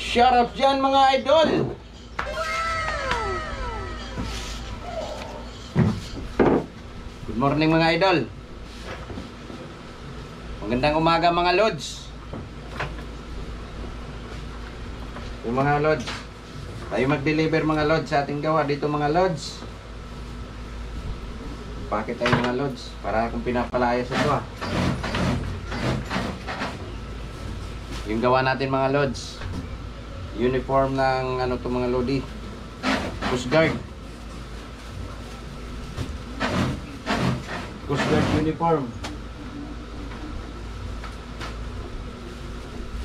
Shout out dyan mga idol! Good morning mga idol! Magandang umaga mga lods! Yung mga lods, tayo mag-deliver mga lods sa ating gawa dito mga lods. Pakit tayo mga lods para kung pinapalaya sa ito. Yung gawa natin mga lods, uniform ng ano to mga lodi, Coast Guard. Coast Guard uniform.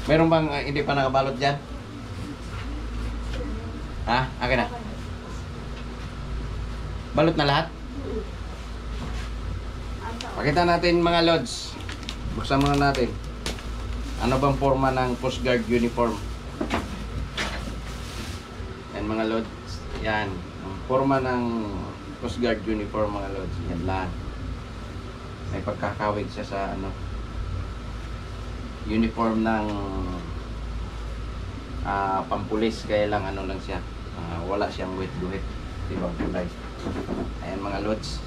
Meron bang hindi pa nakabalot dyan? Ha? Akin na. Balot na lahat? Pakita natin mga lods. Buksan muna natin. Ano bang forma ng Coast Guard uniform? Yan mga lods. Yan. Ang forma ng Coast Guard uniform mga lods. Yan lang. May pagkakawig siya sa ano, uniform ng pampulis. Kaya lang ano lang siya. Wala siyang guhit-guhit. Ibang kulay. Ayan mga lods.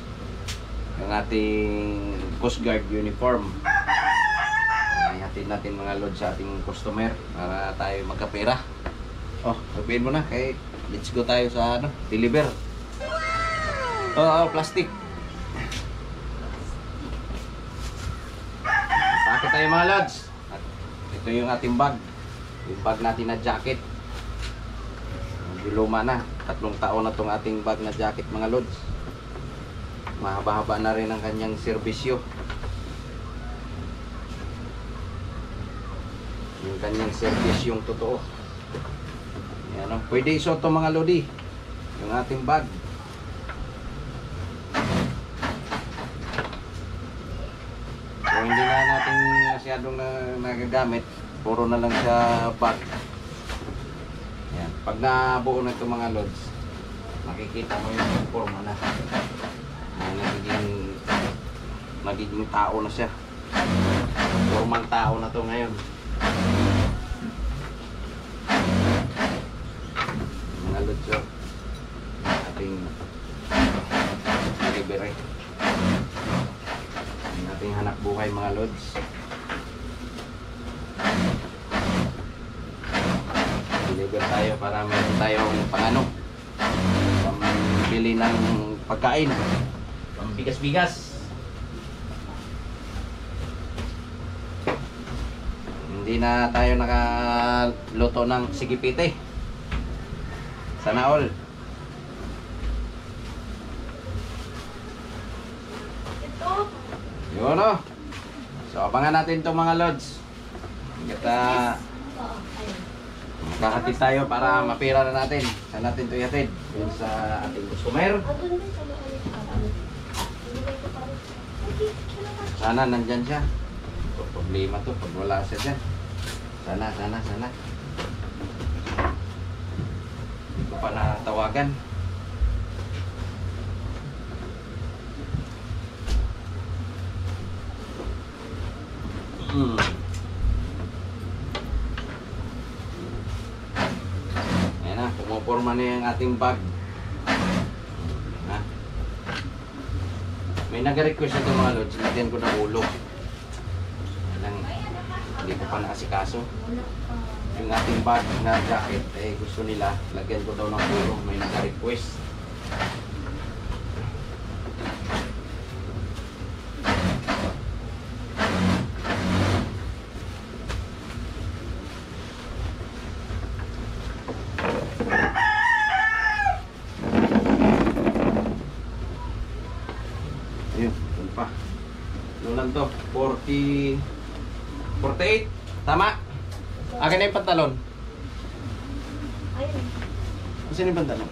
Yung ating Coast Guard uniform. Ihatid natin mga lods sa ating customer para tayo magkapera. Oh, sabihin mo na kay let's go tayo sa ano, deliver. Plastic. Bakit tayo mga lods? At ito yung ating bag. Yung bag natin na jacket. Luma na. 3 taon na tong ating bag na jacket mga lods. Mahaba-haba na rin ang kanyang serbisyo. Yung kanyang servisyo yung totoo. Yan, no? Pwede isuot to mga lodi. Yung ating bag. So hindi na natin masyadong nagagamit. Puro na lang siya bag. Yan. Pag nabuo na ito mga lods, makikita mo yung forma na. Nagiging tao na siya. Formang tao na to ngayon. Mga lods yun. Ating delivery. Ating hanap buhay mga lods. Deliver tayo para meron tayong pangano, pambili ng pagkain, pambigas-bigas. Hindi na tayo nakaluto ng sigipite. Sana all. Yun o. So abangan natin itong mga lods. Kita makahatid tayo para mapira na natin. Saan natin ito ihatid? Yun sa ating customer. Sana nandyan siya. Problema to pag wala siya dyan. Sana. Hindi ko pa natawagan. Ayan na, pumuporma na yung ating bag. May nag-request ito mga lods. Lagyan ko ng ulo. Hindi ko pa naasikaso. Yung ating bag na jacket, gusto nila lagyan ko daw ng ulo. May nag-request. Ayun, yun pa. Ano lang to? 48. Tama? Akin na yung pantalon. Saan yung pantalon?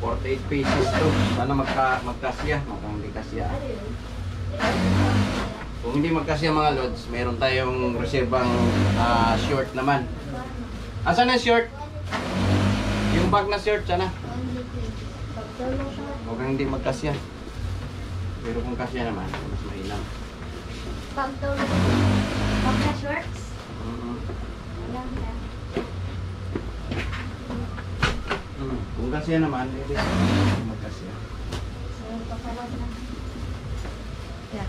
48 pieces to. Sana magkasya. Mukhang hindi kasya. Kung hindi magkasya mga lods, meron tayong reservang short naman. Asan na short? Yung bag na short, sana? Mukhang hindi magkasya. Pero kung kasya naman, mas mainam. Pag na shorts? Wala na. kasya naman, hindi magkasya. Yeah.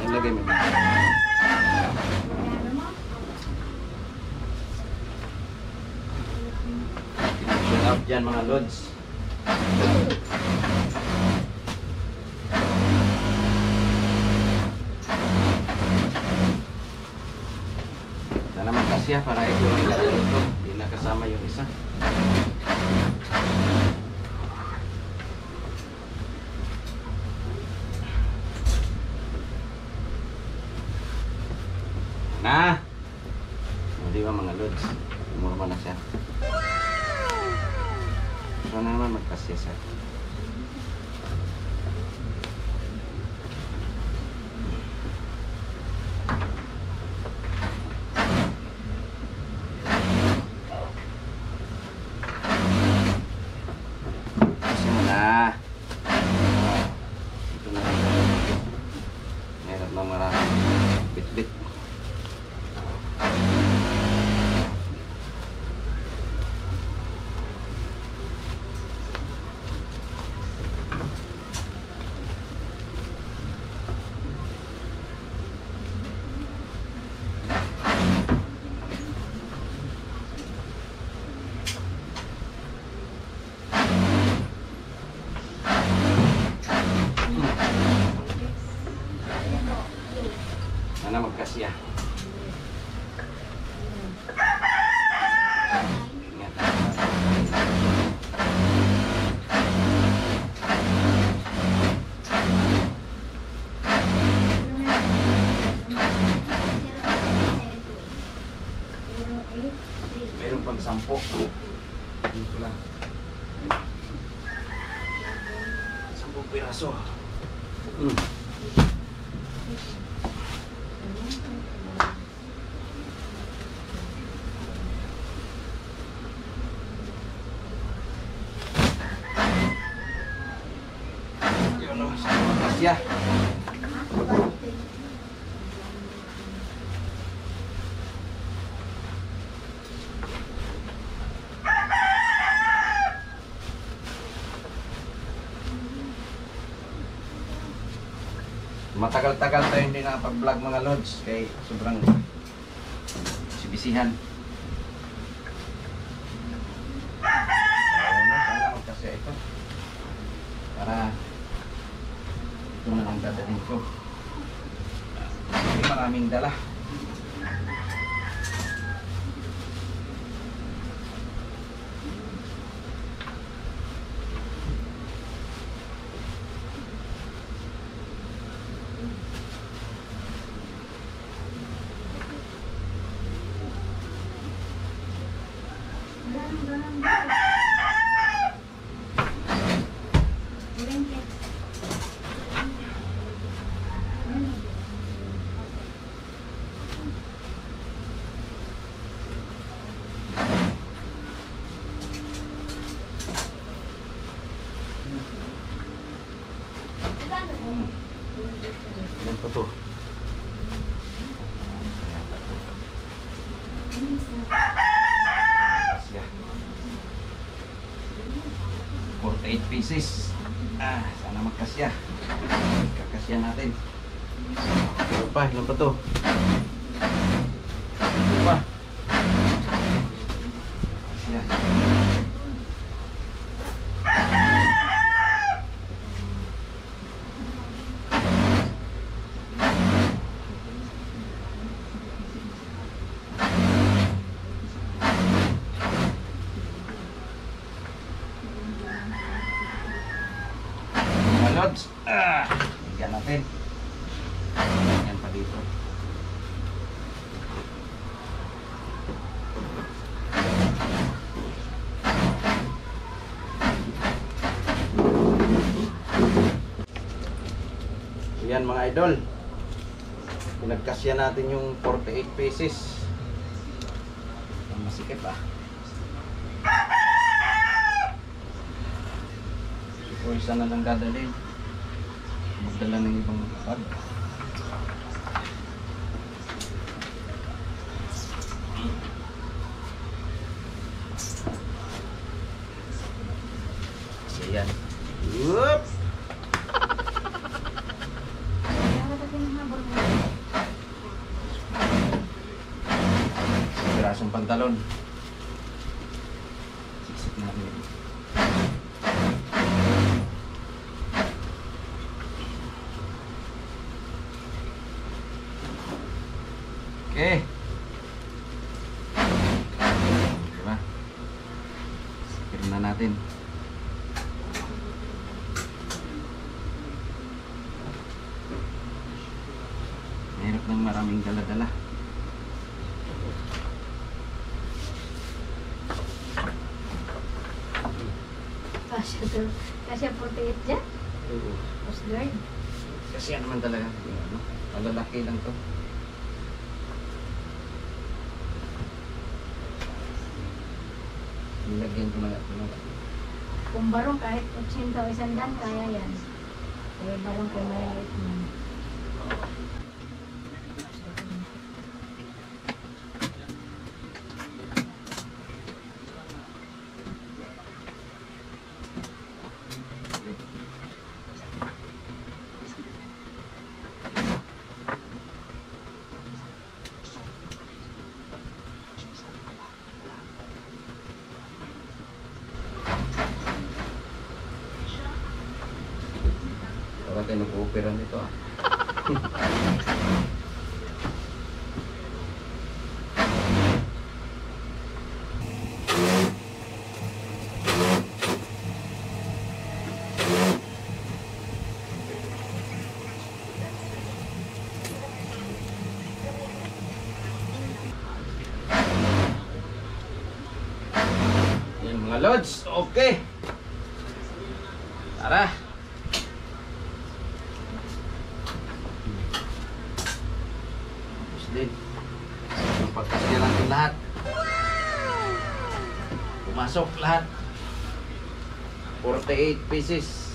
Ilagay mo. Shut up dyan mga lods. Sana magkasya para ito yung ilagay ito. Hindi na kasama yung isa. Na! O, di ba mga lods? Umurma na siya. Sana naman magkasya siya. Kasi mo na. Ito na rin. Meron lang marami. Bit-bit. Sana magkasya. Ingat. Meron pang 10. Dito lang. 10 piraso. Yun o, sana magkasya. Matagal-tagal tayo hindi nakapag-vlog mga lods kay sobrang sibisihan. Sana magkasya ito. Para ito na lang dadalhin ko. Hindi maraming dala. Ilan pa to? Kasya. 48 pieces. Sana magkasya. Kakasya natin. Ilan pa? Ilan pa to? Ilan pa? Kasya. Lods, bigyan natin. Yan pa dito. Yan mga idol. Pinagkasya natin yung 48 pieces. Ang masikip O isa na lang dadalhin. Magdala ng ibang bag. Yan. Whoop! Pirasong pantalon. Siksik namin. Okay. Diba? Sikir na natin. Mahirap ng maraming dala-dala. Kasya 48 dyan? Oo. Coast Guard. Kasi yan naman talaga. Ano, malalaki lang to. Nilagyan ko na ito. Kung barong kahit 80 o 100, kaya yan. Kaya barong kung maliit man. Parang tayo nag-opera nito ah. Yan mga lods, okay. Tara. Din. Pagkasya natin lahat. Pumasok lahat. 48 pieces.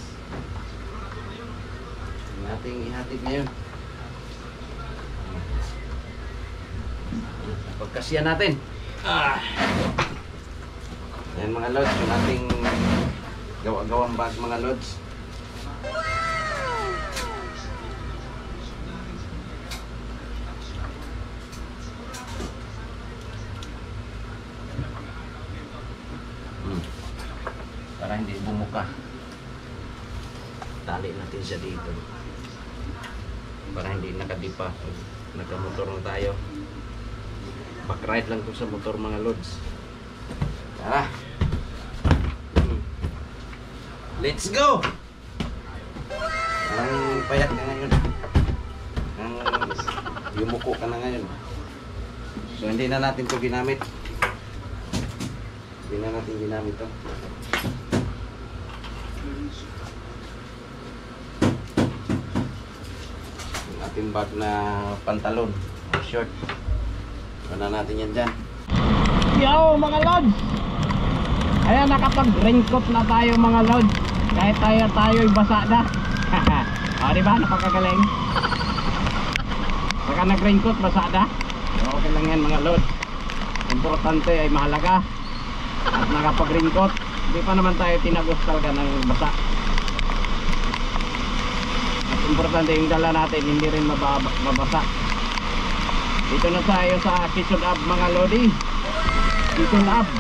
Nating ihatid ngayon. Pagkasya natin. Ayan mga lods, yung ating gawa-gawang bag mga lods. Para hindi bumuka. Tali natin siya dito. Para hindi nakadipa. Nagka-motor na tayo. Back-ride lang to sa motor mga lods. Tara. Let's go! Ang payat ka ngayon. Ang yumuko ka na ngayon. So hindi na natin to ginamit. Hindi na natin ginamit to. Yung ating bag na pantalon o short. Wala natin yan dyan. Yo mga lods! Ayan, nakapag-raincoat na tayo mga lods. Kahit tayo'y basa na. O diba, napakagaling. Pagka nag-raincoat, basa na. Okay lang yan mga lods. Importante ay mahalaga. At nakapag-raincoat, hindi pa naman tayo tinagos talaga ng basa. At importante yung dala natin, hindi rin mabasa. Dito na tayo sa Quezon Ave mga lodi. Quezon Ave.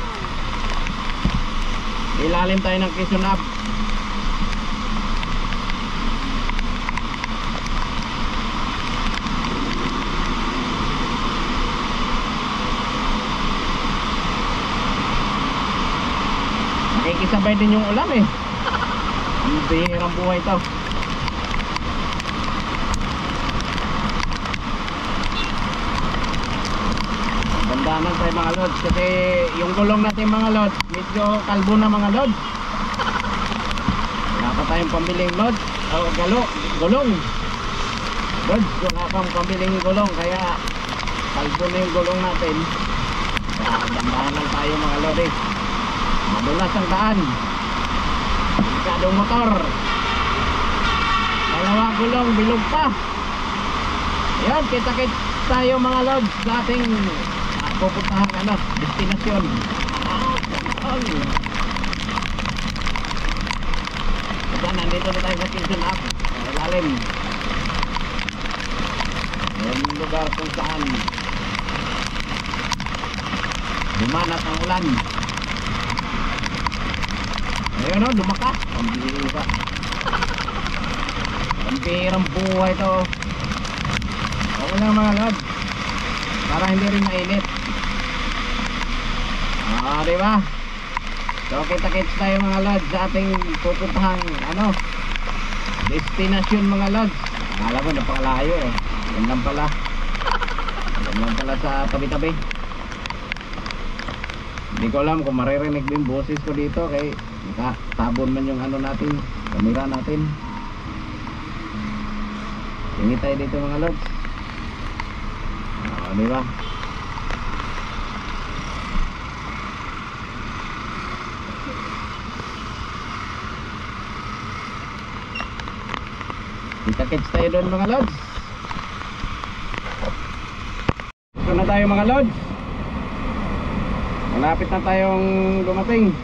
Ilalim tayo ng Quezon Ave. Nakikisabay din yung ulam eh. Ang bihirang buhay ito. Bandanan tayo mga lods kasi yung gulong natin mga lods medyo kalbo na mga lods. Wala pa tayong pambiling lods o gulong lods, wala pang pambiling gulong kaya kalbo na yung gulong natin. Kaya bandanan tayo mga lods eh. Madulas ang daan, delikadong motor, dalawa gulong, bilog pa. Ayan, kita-kit tayo mga lods sa ating pupuntahan destinasyon. Yan, nandito na tayo sa Quezon Up. Sa ilalim. Yung lugar kung saan dumanat ang ulan. Ayun o, lumakas. Pambihira. Pambihirang buhay to. Okay lang mga lod. Para hindi rin mainit. Diba? So kita-kits tayo mga lods sa ating pupuntahang destinasyon mga lods. Alam mo, napakalayo eh. Yan lang pala. Yan lang pala sa tabi-tabi. Hindi ko alam kung maririnig mo yung boses ko dito kay tabon man yung natin, kamera natin. Tingin tayo dito mga lods. Diba? Kita-kits tayo doon mga lods. Ito na tayo mga lods. Malapit na tayong dumating.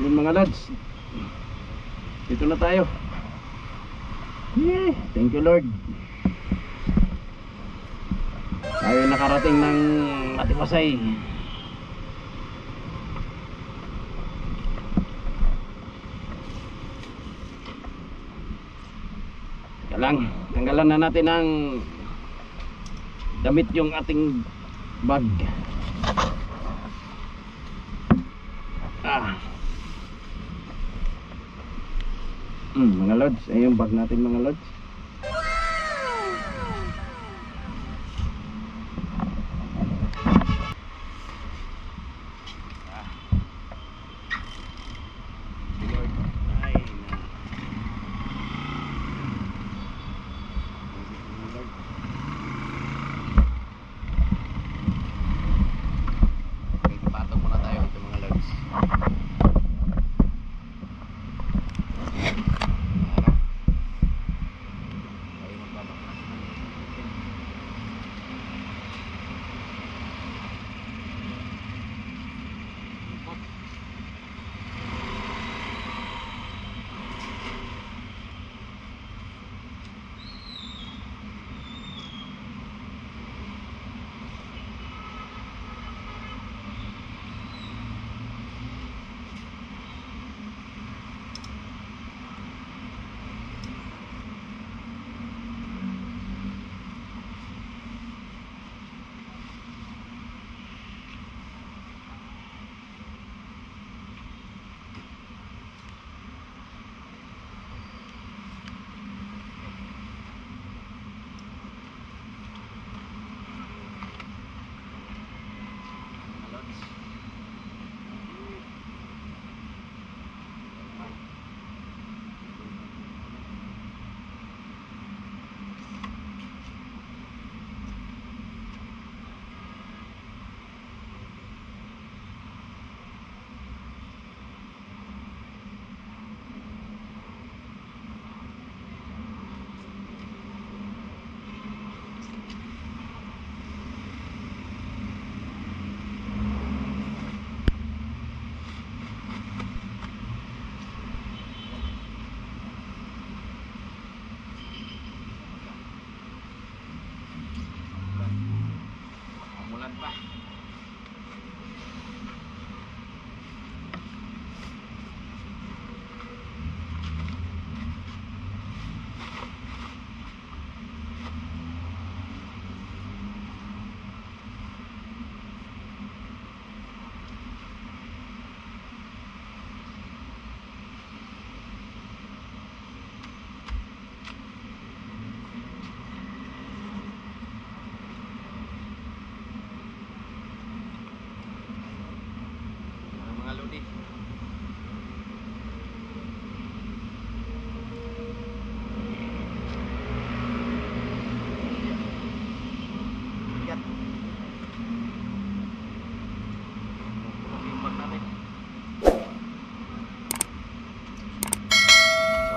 Yun mga lads, dito na tayo. Yay! Thank you Lord. Tayo nakarating ng Atiwasay. Lang, tanggalan na natin ang damit yung ating bag. Mga lods, ay yung bag natin mga lods.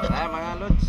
Tara mga lods.